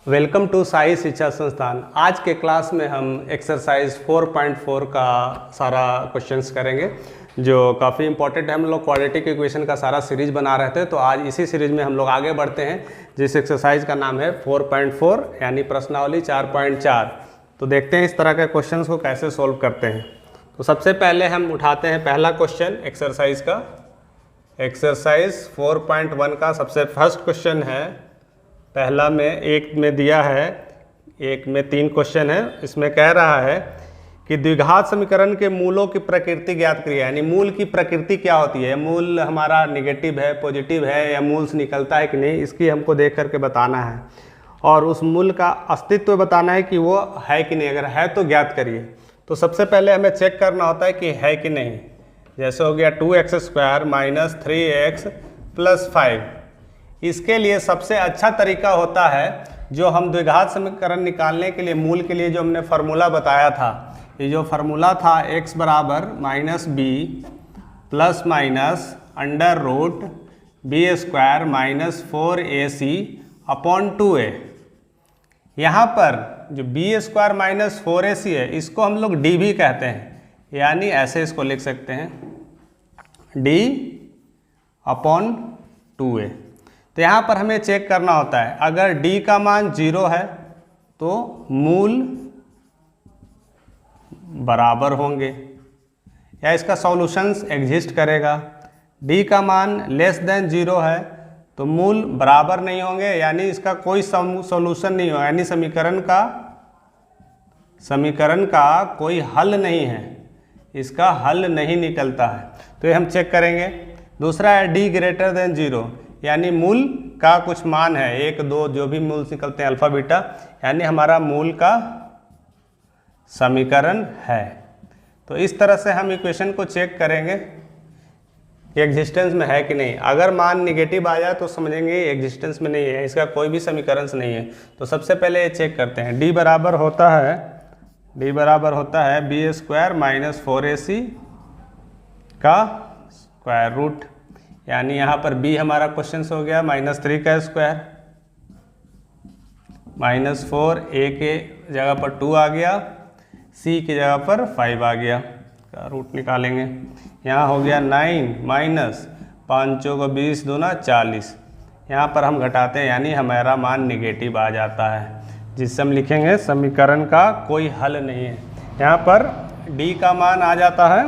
Welcome to Sai शिक्षा संस्थान। आज के क्लास में हम एक्सरसाइज 4.4 का सारा क्वेश्चंस करेंगे जो काफ़ी इंपॉर्टेंट है। हम लोग क्वाड्रेटिक इक्वेशन का सारा सीरीज बना रहे थे, तो आज इसी सीरीज में हम लोग आगे बढ़ते हैं, जिस एक्सरसाइज का नाम है 4.4 यानी प्रश्नावली 4.4। तो देखते हैं इस तरह के क्वेश्चंस को कैसे सोल्व करते हैं। तो सबसे पहले हम उठाते हैं पहला क्वेश्चन एक्सरसाइज का। एक्सरसाइज 4.1 का सबसे फर्स्ट क्वेश्चन है। पहला में एक में दिया है, एक में 3 क्वेश्चन है। इसमें कह रहा है कि द्विघात समीकरण के मूलों की प्रकृति ज्ञात करिए, यानी मूल की प्रकृति क्या होती है। मूल हमारा निगेटिव है, पॉजिटिव है, या मूल से निकलता है कि नहीं, इसकी हमको देख करके बताना है। और उस मूल का अस्तित्व बताना है कि वो है कि नहीं। अगर है तो ज्ञात करिए। तो सबसे पहले हमें चेक करना होता है कि है कि नहीं। जैसे हो गया 2x² माइनस 3x प्लस 5। इसके लिए सबसे अच्छा तरीका होता है जो हम द्विघात समीकरण निकालने के लिए मूल के लिए जो हमने फार्मूला बताया था। ये जो फार्मूला था x बराबर -b plus minus under root b² minus 4ac upon 2a। यहाँ पर जो b² माइनस 4ac है, इसको हम लोग d भी कहते हैं, यानी ऐसे इसको लिख सकते हैं d अपॉन 2a। तो यहाँ पर हमें चेक करना होता है, अगर d का मान 0 है तो मूल बराबर होंगे या इसका सॉल्यूशंस एग्जिस्ट करेगा। d का मान लेस देन 0 है तो मूल बराबर नहीं होंगे, यानी इसका कोई सॉल्यूशन नहीं होगा, यानी समीकरण का कोई हल नहीं है, इसका हल नहीं निकलता है। तो ये हम चेक करेंगे। दूसरा है d ग्रेटर देन 0, यानी मूल का कुछ मान है, 1 2 जो भी मूल निकलते हैं अल्फा बीटा, यानी हमारा मूल का समीकरण है। तो इस तरह से हम इक्वेशन को चेक करेंगे कि एग्जिस्टेंस में है कि नहीं। अगर मान निगेटिव आ जाए तो समझेंगे एग्जिस्टेंस में नहीं है, इसका कोई भी समीकरण नहीं है। तो सबसे पहले ये चेक करते हैं। d बराबर होता है b² माइनस 4ac का स्क्वायर रूट, यानी यहाँ पर b हमारा क्वेश्चन हो गया -3 का स्क्वायर माइनस 4, a के जगह पर 2 आ गया, c की जगह पर 5 आ गया, का रूट निकालेंगे। यहाँ हो गया 9 माइनस 5 को 20 दूना 40। यहाँ पर हम घटाते हैं, यानी हमारा मान निगेटिव आ जाता है, जिससे हम लिखेंगे समीकरण का कोई हल नहीं है। यहाँ पर d का मान आ जाता है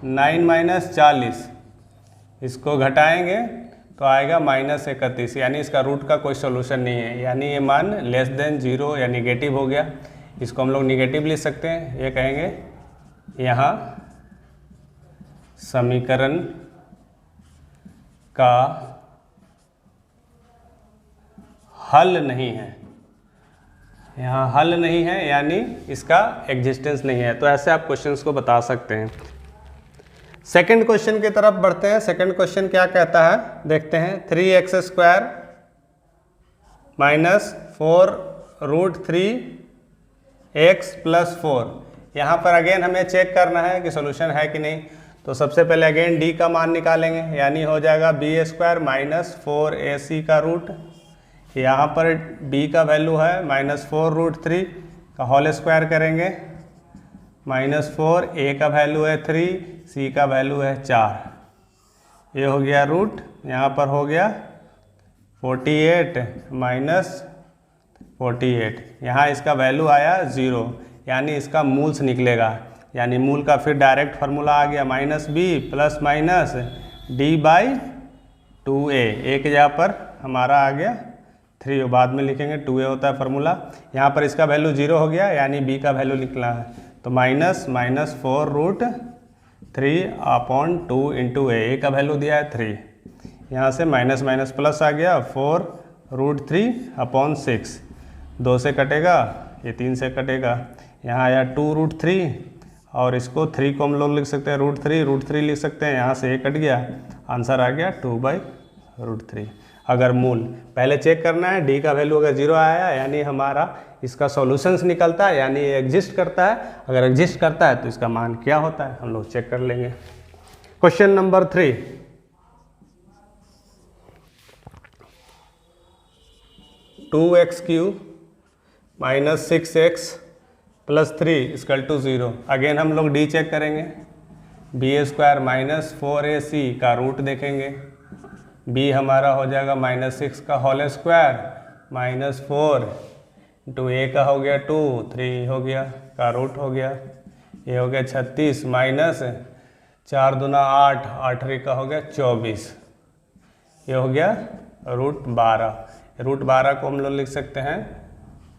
9 माइनस 40, इसको घटाएंगे तो आएगा -31, यानी इसका रूट का कोई सॉल्यूशन नहीं है, यानी ये मान लेस देन 0 या निगेटिव हो गया। इसको हम लोग निगेटिव लिख सकते हैं। ये कहेंगे यहाँ समीकरण का हल नहीं है, यहाँ हल नहीं है, यानी इसका एग्जिस्टेंस नहीं है। तो ऐसे आप क्वेश्चंस को बता सकते हैं। सेकंड क्वेश्चन की तरफ बढ़ते हैं। सेकंड क्वेश्चन क्या कहता है, देखते हैं। 3x² minus 4 root 3x plus 4। यहाँ पर अगेन हमें चेक करना है कि सॉल्यूशन है कि नहीं। तो सबसे पहले अगेन d का मान निकालेंगे, यानी हो जाएगा b² माइनस 4ac का रूट। यहाँ पर b का वैल्यू है -4 रूट 3 का होल स्क्वायर करेंगे, -4, a का वैल्यू है 3, c का वैल्यू है 4। ये हो गया रूट, यहाँ पर हो गया 48 माइनस 48। यहाँ इसका वैल्यू आया 0, यानी इसका मूल से निकलेगा, यानी मूल का फिर डायरेक्ट फार्मूला आ गया -b plus minus d/2a। a की जगह पर हमारा आ गया 3, बाद में लिखेंगे 2a होता है फार्मूला। यहाँ पर इसका वैल्यू 0 हो गया, यानी b का वैल्यू निकला है, तो -4 रूट 3 अपॉन 2 इंटू a का वैल्यू दिया है 3। यहाँ से माइनस माइनस प्लस आ गया 4 रूट 3 अपॉन 6। 2 से कटेगा, ये 3 से कटेगा। यहाँ आया 2 रूट 3, और इसको 3 को हम लोग लिख सकते हैं रूट 3 लिख सकते हैं। यहाँ से 1 कट गया, आंसर आ गया 2/√3। अगर मूल पहले चेक करना है, d का वैल्यू अगर 0 आया यानी हमारा इसका सॉल्यूशंस निकलता है, यानी ये एग्जिस्ट करता है। अगर एग्जिस्ट करता है तो इसका मान क्या होता है हम लोग चेक कर लेंगे। Question number 3, 2x³ minus 6x plus 3 equal to 0। Again हम लोग डी चेक करेंगे, b² माइनस 4ac का रूट देखेंगे, b हमारा हो जाएगा -6 का whole square minus 4 into a का हो गया 2, 3 हो गया का रूट हो गया, ये हो गया 36 माइनस 4 दूना 8, 8 का हो गया 24, ये हो गया √12। √12 को हम लोग लिख सकते हैं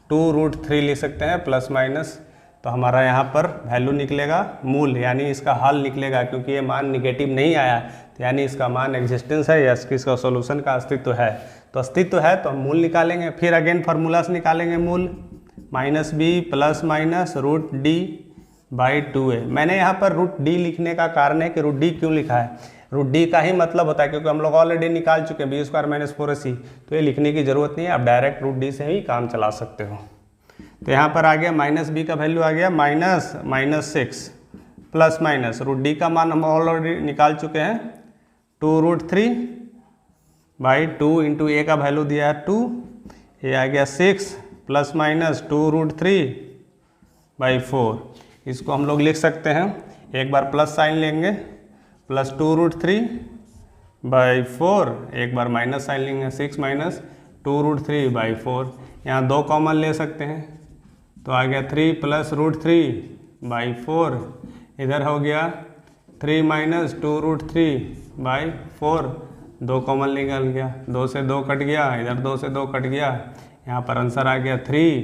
2√3 लिख सकते हैं प्लस माइनस, तो हमारा यहाँ पर वैल्यू निकलेगा मूल, यानी इसका हल निकलेगा, क्योंकि ये मान निगेटिव नहीं आया तो यानी इसका मान एग्जिस्टेंस है या इसका सॉल्यूशन का अस्तित्व है। तो अस्तित्व है तो हम मूल निकालेंगे, फिर अगेन फार्मूला से निकालेंगे मूल, -b प्लस माइनस √d/2a। मैंने यहाँ पर √d लिखने का कारण है कि √d क्यों लिखा है, √d का ही मतलब होता है, क्योंकि हम लोग ऑलरेडी निकाल चुके हैं b² माइनस 4ac, तो ये लिखने की ज़रूरत नहीं है, आप डायरेक्ट √d से ही काम चला सकते हो। तो यहाँ पर आ गया -b का वैल्यू आ गया -6 प्लस माइनस √d का मान हम ऑलरेडी निकाल चुके हैं 2√3/2 इंटू a का वैल्यू दिया है 2, ये आ गया 6 प्लस माइनस 2√3/4। इसको हम लोग लिख सकते हैं, एक बार प्लस साइन लेंगे प्लस 2√3/4, एक बार माइनस साइन लेंगे 6 माइनस 2√3/4, यहाँ 2 कॉमन ले सकते हैं तो आ गया 3 प्लस √3/4, इधर हो गया 3 माइनस 2√3/4, 2 कॉमन निकल गया, 2 से 2 कट गया, इधर 2 से 2 कट गया, यहाँ पर आंसर आ गया 3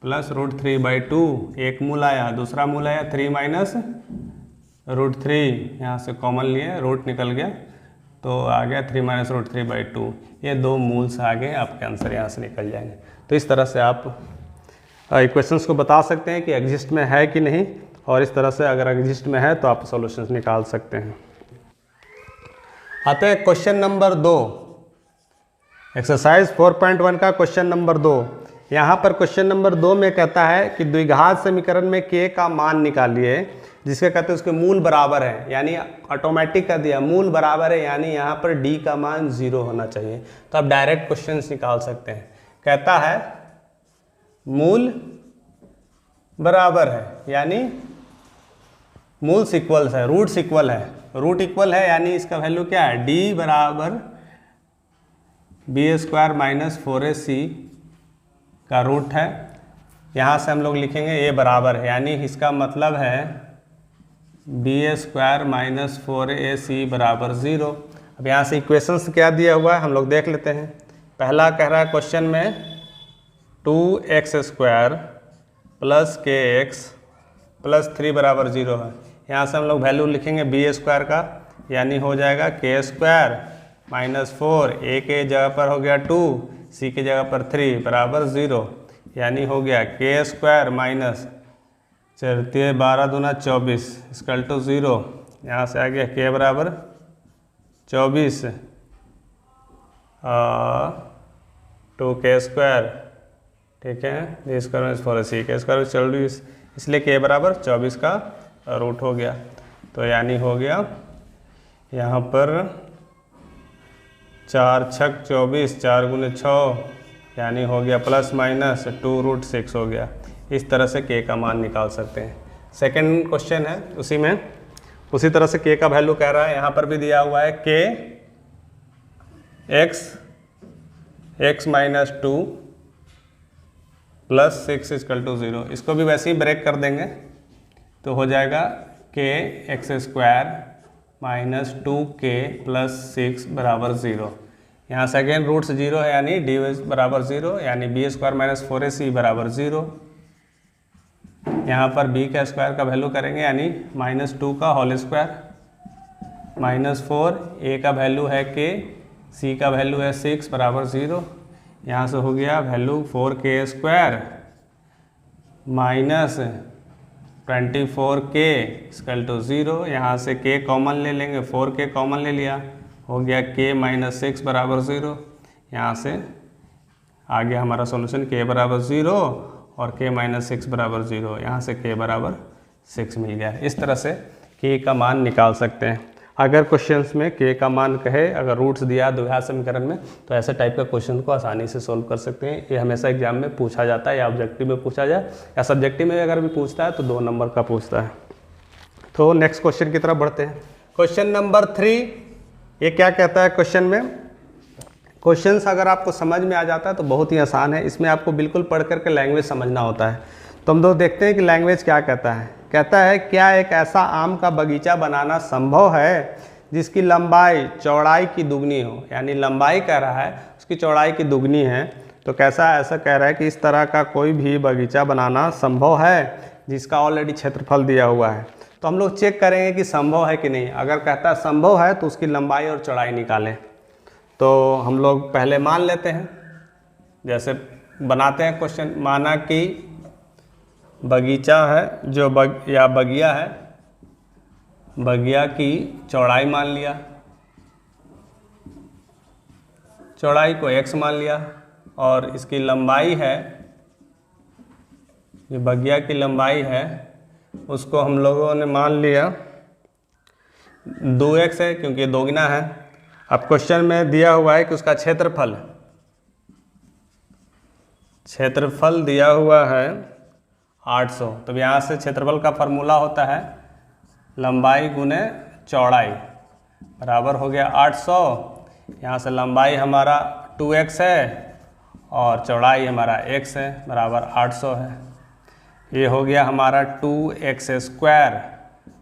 प्लस √3/2, एक मूल आया, दूसरा मूल आया 3 माइनस √3, यहाँ से कॉमन लिए रूट निकल गया तो आ गया 3 माइनस √3/2। ये 2 मूल्स आ गए, आपके आंसर यहाँ से निकल जाएंगे। तो इस तरह से आप इक्वेशंस को बता सकते हैं कि एग्जिस्ट में है कि नहीं, और इस तरह से अगर एग्जिस्ट में है तो आप सॉल्यूशंस निकाल सकते हैं। आते हैं क्वेश्चन नंबर 2, एक्सरसाइज 4.1 का क्वेश्चन नंबर 2। यहाँ पर क्वेश्चन नंबर 2 में कहता है कि द्विघात समीकरण में k का मान निकालिए जिसके कहते हैं उसके मूल बराबर है, यानी ऑटोमेटिक कर दिया मूल बराबर है, यानी यहाँ पर d का मान 0 होना चाहिए। तो आप डायरेक्ट क्वेश्चन निकाल सकते हैं। कहता है मूल बराबर है, यानी मूल इक्वल्स है, रूट्स इक्वल है, रूट इक्वल है, यानी इसका वैल्यू क्या है, d बराबर b² माइनस 4ac का रूट है। यहाँ से हम लोग लिखेंगे a बराबर है, यानी इसका मतलब है b² माइनस 4ac बराबर 0। अब यहाँ से इक्वेशंस क्या दिया हुआ है हम लोग देख लेते हैं। पहला कह रहा है क्वेश्चन में 2x² प्लस kx प्लस 3 बराबर 0 है। यहाँ से हम लोग वैल्यू लिखेंगे b² का, यानी हो जाएगा k² माइनस 4, a के जगह पर हो गया 2, c के जगह पर 3 बराबर 0, यानी हो गया k² माइनस 12 दूना 24 इक्वल टू 0। यहाँ से आ गया k बराबर 24 2k², ठीक है, b² 4ac k² 24, इसलिए k बराबर 24 का रूट हो गया। तो यानी हो गया यहाँ पर 4 छक 24, 4 गुने 6, यानी हो गया प्लस माइनस 2√6 हो गया। इस तरह से k का मान निकाल सकते हैं। सेकंड क्वेश्चन है उसी में, उसी तरह से k का वैल्यू कह रहा है, यहाँ पर भी दिया हुआ है k x minus 2 plus 6 equal to 0। इसको भी वैसे ही ब्रेक कर देंगे तो हो जाएगा k x² minus 2k plus 6 बराबर 0। यहाँ से अगेन रूट्स 0 है, यानी d बराबर 0, यानी b² माइनस 4ac बराबर 0। यहाँ पर b का स्क्वायर का वैल्यू करेंगे, यानी -2 का होल स्क्वायर माइनस 4, a का वैल्यू है k, c का वैल्यू है 6 बराबर 0। यहाँ से हो गया value 4k² minus 24k equal to 0। यहाँ से k कॉमन ले लेंगे, 4k कॉमन ले लिया, हो गया k माइनस 6 बराबर 0। यहाँ से आ गया हमारा सॉल्यूशन k बराबर 0 और k माइनस 6 बराबर 0। यहाँ से k बराबर 6 मिल गया। इस तरह से k का मान निकाल सकते हैं। अगर क्वेश्चंस में के का मान कहे, अगर रूट्स दिया द्विघात समीकरण में, तो ऐसे टाइप का क्वेश्चन को आसानी से सोल्व कर सकते हैं। ये हमेशा एग्जाम में पूछा जाता है, या ऑब्जेक्टिव में पूछा जाए या सब्जेक्टिव में अगर भी पूछता है तो 2 नंबर का पूछता है। तो नेक्स्ट क्वेश्चन की तरफ बढ़ते हैं। क्वेश्चन नंबर 3, ये क्या कहता है क्वेश्चन में? क्वेश्चंस अगर आपको समझ में आ जाता है तो बहुत ही आसान है, इसमें आपको बिल्कुल पढ़ करके लैंग्वेज समझना होता है। तो हम लोग देखते हैं कि लैंग्वेज क्या कहता है। कहता है क्या एक ऐसा आम का बगीचा बनाना संभव है जिसकी लंबाई चौड़ाई की दुगनी हो, यानी लंबाई कह रहा है उसकी चौड़ाई की दुगनी है। तो कैसा ऐसा कह रहा है कि इस तरह का कोई भी बगीचा बनाना संभव है जिसका ऑलरेडी क्षेत्रफल दिया हुआ है। तो हम लोग चेक करेंगे कि संभव है कि नहीं। अगर कहता है संभव है तो उसकी लंबाई और चौड़ाई निकालें। तो हम लोग पहले मान लेते हैं, जैसे बनाते हैं क्वेश्चन। माना कि बगीचा है जो बगिया है, बगिया की चौड़ाई मान लिया, चौड़ाई को x मान लिया, और इसकी लंबाई है, जो बगिया की लंबाई है उसको हम लोगों ने मान लिया 2x है, क्योंकि ये दोगुना है। अब क्वेश्चन में दिया हुआ है कि उसका क्षेत्रफल दिया हुआ है 800। तो यहाँ से क्षेत्रफल का फार्मूला होता है लंबाई गुने चौड़ाई बराबर हो गया 800। यहाँ से लंबाई हमारा 2x है और चौड़ाई हमारा x है, बराबर 800 है। ये हो गया हमारा 2x²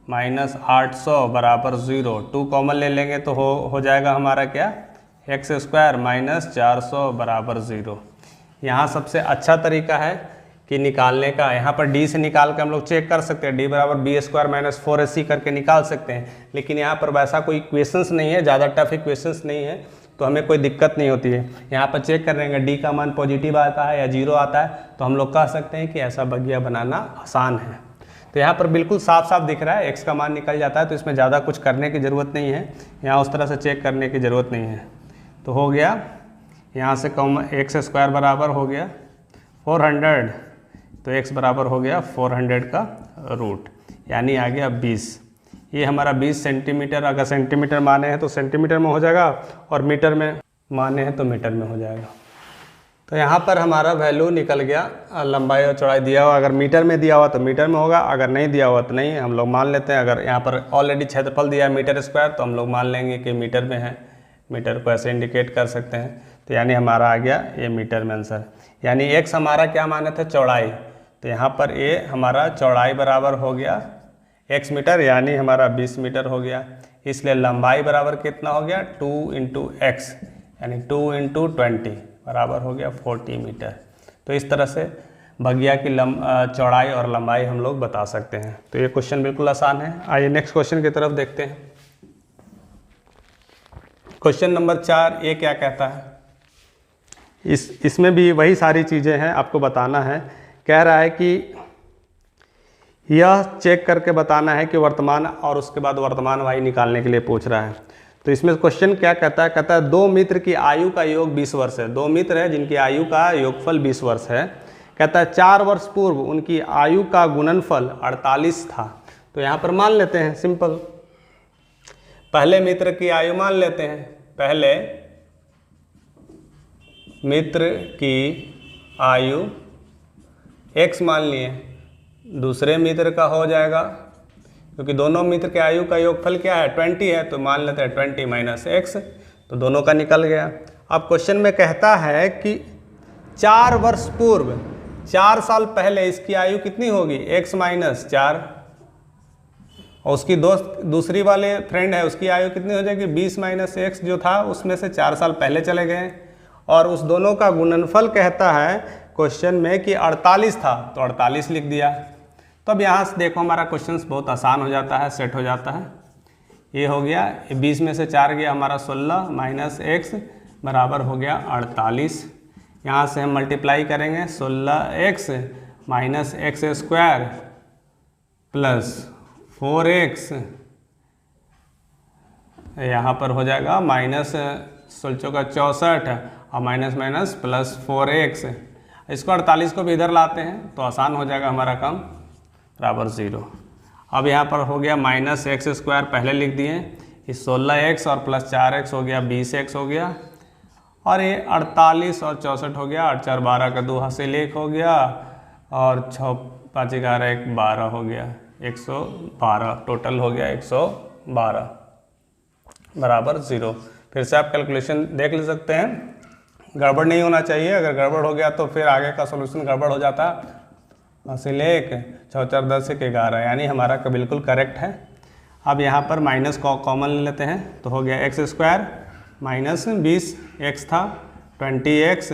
माइनस 800 बराबर 0। 2 कॉमन ले लेंगे तो हो जाएगा हमारा क्या, x² माइनस 400 बराबर 0। यहाँ सबसे अच्छा तरीका है कि निकालने का, यहाँ पर d से निकाल के हम लोग चेक कर सकते हैं, d बराबर b² माइनस 4ac करके निकाल सकते हैं। लेकिन यहाँ पर वैसा कोई इक्वेशंस नहीं है, ज़्यादा टफ इक्वेशंस नहीं है, तो हमें कोई दिक्कत नहीं होती है। यहाँ पर चेक कर लेंगे d का मान पॉजिटिव आता है या 0 आता है, तो हम लोग कह सकते हैं कि ऐसा बगिया बनाना आसान है। तो यहाँ पर बिल्कुल साफ साफ दिख रहा है x का मान निकल जाता है, तो इसमें ज़्यादा कुछ करने की ज़रूरत नहीं है, यहाँ उस तरह से चेक करने की ज़रूरत नहीं है। तो हो गया यहाँ से कम x² बराबर हो गया 400, तो x बराबर हो गया 400 का रूट, यानी आ गया 20। ये हमारा 20 सेंटीमीटर, अगर सेंटीमीटर माने हैं तो सेंटीमीटर में हो जाएगा, और मीटर में माने हैं तो मीटर में हो जाएगा। तो यहाँ पर हमारा वैल्यू निकल गया, लंबाई और चौड़ाई दिया हुआ, अगर मीटर में दिया हुआ तो मीटर में होगा, अगर नहीं दिया हुआ तो नहीं, हम लोग मान लेते हैं। अगर यहाँ पर ऑलरेडी क्षेत्रफल दिया है मीटर² तो हम लोग मान लेंगे कि मीटर में है, मीटर को ऐसे इंडिकेट कर सकते हैं। तो यानी हमारा आ गया ये मीटर में आंसर। यानी x हमारा क्या माने थे, चौड़ाई, तो यहाँ पर ये हमारा चौड़ाई बराबर हो गया x मीटर, यानी हमारा 20 मीटर हो गया। इसलिए लंबाई बराबर कितना हो गया, 2 × x, यानी 2 × 20 बराबर हो गया 40 मीटर। तो इस तरह से बगिया की चौड़ाई और लंबाई हम लोग बता सकते हैं। तो ये क्वेश्चन बिल्कुल आसान है। आइए नेक्स्ट क्वेश्चन की तरफ देखते हैं। क्वेश्चन नंबर 4, ये क्या कहता है? इसमें भी वही सारी चीज़ें हैं, आपको बताना है। कह रहा है कि यह चेक करके बताना है कि वर्तमान और उसके बाद वर्तमान वाई निकालने के लिए पूछ रहा है। तो इसमें क्वेश्चन क्या कहता है? कहता है 2 मित्र की आयु का योग 20 वर्ष है। 2 मित्र है जिनकी आयु का योगफल 20 वर्ष है। कहता है 4 वर्ष पूर्व उनकी आयु का गुणनफल 48 था। तो यहाँ पर मान लेते हैं सिंपल, पहले मित्र की आयु मान लेते हैं। पहले मित्र की आयु x मान लिए, दूसरे मित्र का हो जाएगा, क्योंकि दोनों मित्र के आयु का योगफल क्या है, 20 है, तो मान लेते हैं 20 माइनस x, तो दोनों का निकल गया। अब क्वेश्चन में कहता है कि 4 वर्ष पूर्व, 4 साल पहले इसकी आयु कितनी होगी, x माइनस 4, और उसकी दूसरी वाले फ्रेंड है उसकी आयु कितनी हो जाएगी, 20 माइनस x जो था उसमें से 4 साल पहले चले गए, और उस दोनों का गुणनफल कहता है क्वेश्चन में कि 48 था, तो 48 लिख दिया। तो अब यहाँ से देखो हमारा क्वेश्चन बहुत आसान हो जाता है, सेट हो जाता है। ये हो गया 20 में से 4 गया हमारा 16 माइनस x बराबर हो गया 48। यहाँ से हम मल्टीप्लाई करेंगे 16x minus x² plus 4x, यहाँ पर हो जाएगा माइनस 64 और माइनस माइनस प्लस 4x। इसको 48 को भी इधर लाते हैं तो आसान हो जाएगा हमारा काम, बराबर 0। अब यहाँ पर हो गया माइनस x² पहले लिख दिए, इस 16x और प्लस 4x हो गया 20x हो गया, और ये 48 और 64 हो गया, 8 4 12 का 2 हासिल 1 हो गया, और 6 5 11 1 12 हो गया, 112 टोटल हो गया 112 बराबर 0। फिर से आप कैलकुलेशन देख ले सकते हैं, गड़बड़ नहीं होना चाहिए, अगर गड़बड़ हो गया तो फिर आगे का सॉल्यूशन गड़बड़ हो जाता। हासिल 1 6 4 10 1 11, यानी हमारा का बिल्कुल करेक्ट है। अब यहाँ पर माइनस को कॉमन ले लेते हैं तो हो गया एक्स स्क्वायर माइनस 20x था 20x,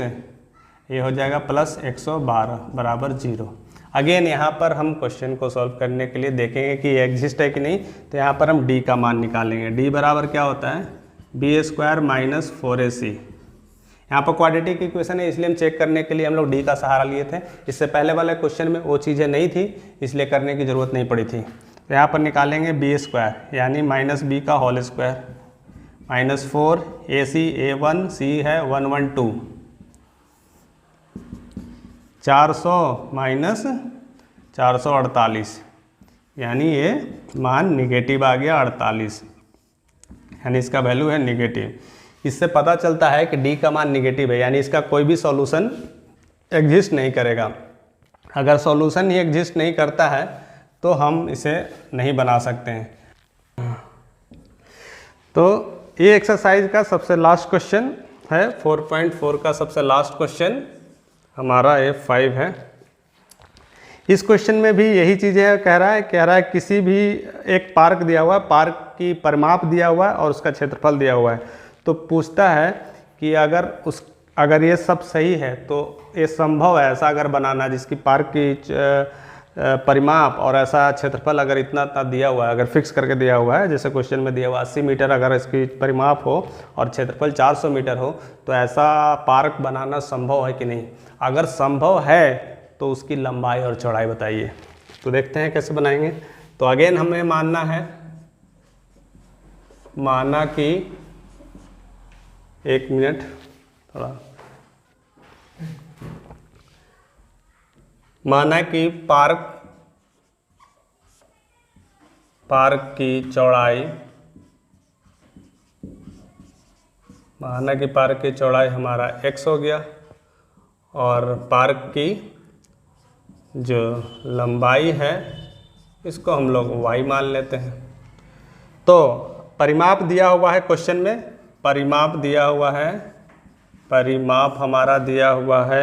ये हो जाएगा प्लस 112 बराबर 0। अगेन यहाँ पर हम क्वेश्चन को सॉल्व करने के लिए देखेंगे कि ये एग्जिस्ट है कि नहीं, तो यहाँ पर हम d का मान निकालेंगे। d बराबर क्या होता है, बी स्क्वायर माइनस 4ac। यहाँ पर क्वाड्रेटिक इक्वेशन है, इसलिए हम चेक करने के लिए हम लोग d का सहारा लिए थे। इससे पहले वाले क्वेश्चन में वो चीज़ें नहीं थी, इसलिए करने की ज़रूरत नहीं पड़ी थी। तो यहाँ पर निकालेंगे बी स्क्वायर यानी माइनस बी का whole square minus 4ac a1c है 112, 400 माइनस 448, यानी ये मान निगेटिव आ गया 48, यानी इसका वैल्यू है निगेटिव। इससे पता चलता है कि d का मान निगेटिव है, यानी इसका कोई भी सॉल्यूशन एग्जिस्ट नहीं करेगा। अगर सॉल्यूशन ही एग्जिस्ट नहीं करता है तो हम इसे नहीं बना सकते हैं। तो ये एक्सरसाइज का सबसे लास्ट क्वेश्चन है, 4.4 का सबसे लास्ट क्वेश्चन हमारा F5 है। इस क्वेश्चन में भी यही चीज़ें कह रहा है किसी भी एक पार्क दिया हुआ है, पार्क की परिमाप दिया हुआ है और उसका क्षेत्रफल दिया हुआ है। तो पूछता है कि अगर ये सब सही है तो ये संभव है ऐसा अगर बनाना जिसकी पार्क की परिमाप और ऐसा क्षेत्रफल अगर इतना दिया हुआ है, अगर फिक्स करके दिया हुआ है, जैसे क्वेश्चन में दिया हुआ 80 मीटर अगर इसकी परिमाप हो और क्षेत्रफल 400 मीटर हो, तो ऐसा पार्क बनाना संभव है कि नहीं। अगर संभव है तो उसकी लंबाई और चौड़ाई बताइए। तो देखते हैं कैसे बनाएंगे। तो अगेन हमें माना कि एक मिनट थोड़ा, माना कि पार्क की चौड़ाई हमारा x हो गया और पार्क की जो लंबाई है इसको हम लोग y मान लेते हैं। तो परिमाप दिया हुआ है क्वेश्चन में, परिमाप हमारा दिया हुआ है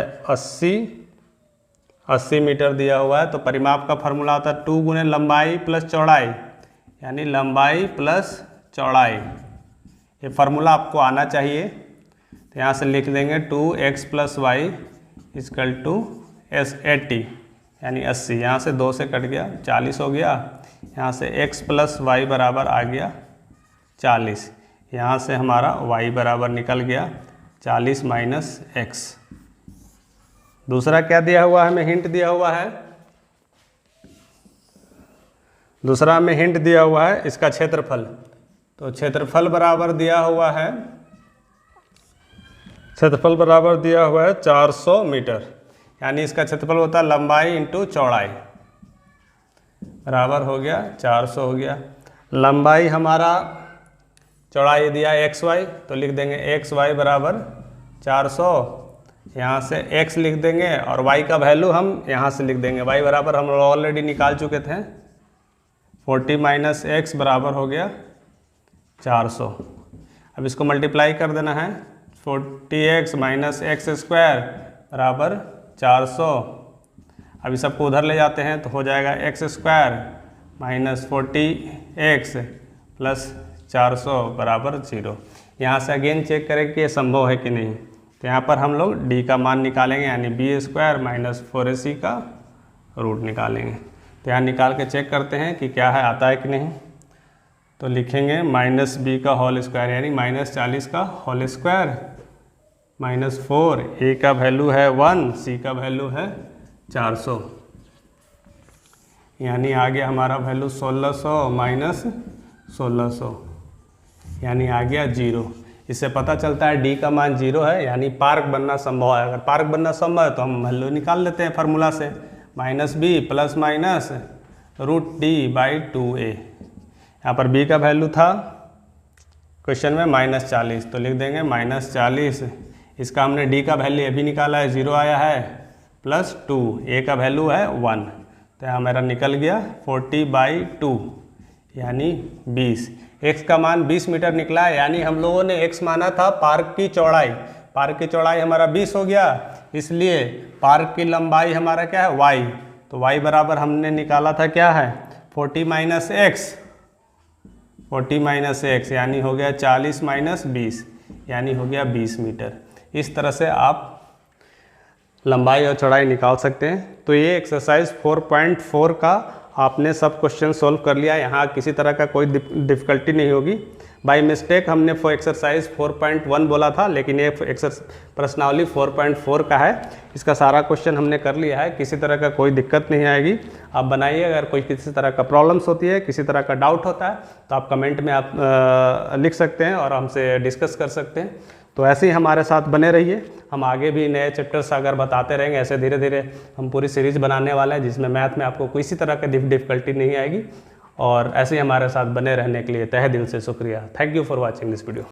80 मीटर दिया हुआ है। तो परिमाप का फॉर्मूला होता है 2 गुने लंबाई प्लस चौड़ाई, यानी लंबाई प्लस चौड़ाई। ये फार्मूला आपको आना चाहिए। तो यहाँ से लिख देंगे 2x plus Y is equal to 80, यानी 80। यहाँ से 2 से कट गया 40 हो गया। यहाँ से x प्लस वाई बराबर आ गया 40। यहाँ से हमारा y बराबर निकल गया 40 माइनस x। दूसरा क्या दिया हुआ है, हमें हिंट दिया हुआ है, दूसरा में हिंट दिया हुआ है इसका क्षेत्रफल। तो क्षेत्रफल बराबर दिया हुआ है 400 मीटर, यानी इसका क्षेत्रफल होता है लंबाई इंटू चौड़ाई, बराबर हो गया 400 हो गया। लंबाई हमारा चौड़ाई दिया xy, तो लिख देंगे xy बराबर 400। यहाँ से x लिख देंगे और y का वैल्यू हम यहाँ से लिख देंगे। y बराबर हम ऑलरेडी निकाल चुके थे, 40 माइनस x बराबर हो गया 400। अब इसको मल्टीप्लाई कर देना है, 40x माइनस एक्स स्क्वायर बराबर 400। अब इस सबको उधर ले जाते हैं तो हो जाएगा x square minus 40x plus 400 बराबर 0। यहाँ से अगेन चेक करें कि ये संभव है कि नहीं। तो यहाँ पर हम लोग d का मान निकालेंगे, यानी बी स्क्वायर माइनस 4ac का रूट निकालेंगे। तो यहाँ निकाल के चेक करते हैं कि क्या है, आता है कि नहीं। तो लिखेंगे माइनस बी का होल स्क्वायर, यानी माइनस 40 का होल स्क्वायर माइनस 4, a का वैल्यू है 1, c का वैल्यू है 400, यानी आ गया हमारा वैल्यू 1600 माइनस 1600, यानी आ गया 0। इससे पता चलता है d का मान 0 है, यानी पार्क बनना संभव है। अगर पार्क बनना संभव है तो हम वैल्यू निकाल लेते हैं फार्मूला से, minus B plus minus root d by 2a। यहाँ पर b का वैल्यू था क्वेश्चन में -40, तो लिख देंगे -40। इसका हमने डी का वैल्यू अभी निकाला है, 0 आया है, +2, ए का वैल्यू है 1, तो यहाँ मेरा निकल गया 40/2 यानी 20। एक्स का मान 20 मीटर निकला है, यानी हम लोगों ने एक्स माना था पार्क की चौड़ाई, पार्क की चौड़ाई हमारा 20 हो गया, इसलिए पार्क की लंबाई हमारा क्या है y, तो y बराबर हमने निकाला था क्या है 40 - x यानी हो गया 40 - 20 यानी हो गया 20 मीटर। इस तरह से आप लंबाई और चौड़ाई निकाल सकते हैं। तो ये एक्सरसाइज 4.4 का आपने सब क्वेश्चन सोल्व कर लिया। यहाँ किसी तरह का कोई डिफ़िकल्टी नहीं होगी। बाय मिस्टेक हमने एक्सरसाइज 4.1 बोला था, लेकिन ये प्रश्नावली 4.4 का है। इसका सारा क्वेश्चन हमने कर लिया है, किसी तरह का कोई दिक्कत नहीं आएगी। आप बनाइए, अगर कोई किसी तरह का प्रॉब्लम्स होती है, किसी तरह का डाउट होता है, तो आप कमेंट में आप लिख सकते हैं और हमसे डिस्कस कर सकते हैं। तो ऐसे ही हमारे साथ बने रहिए, हम आगे भी नए चैप्टर्स अगर बताते रहेंगे। ऐसे धीरे धीरे हम पूरी सीरीज़ बनाने वाले हैं, जिसमें मैथ में आपको किसी तरह की डिफ़िकल्टी नहीं आएगी। और ऐसे ही हमारे साथ बने रहने के लिए तहे दिल से शुक्रिया। Thank you for watching this video.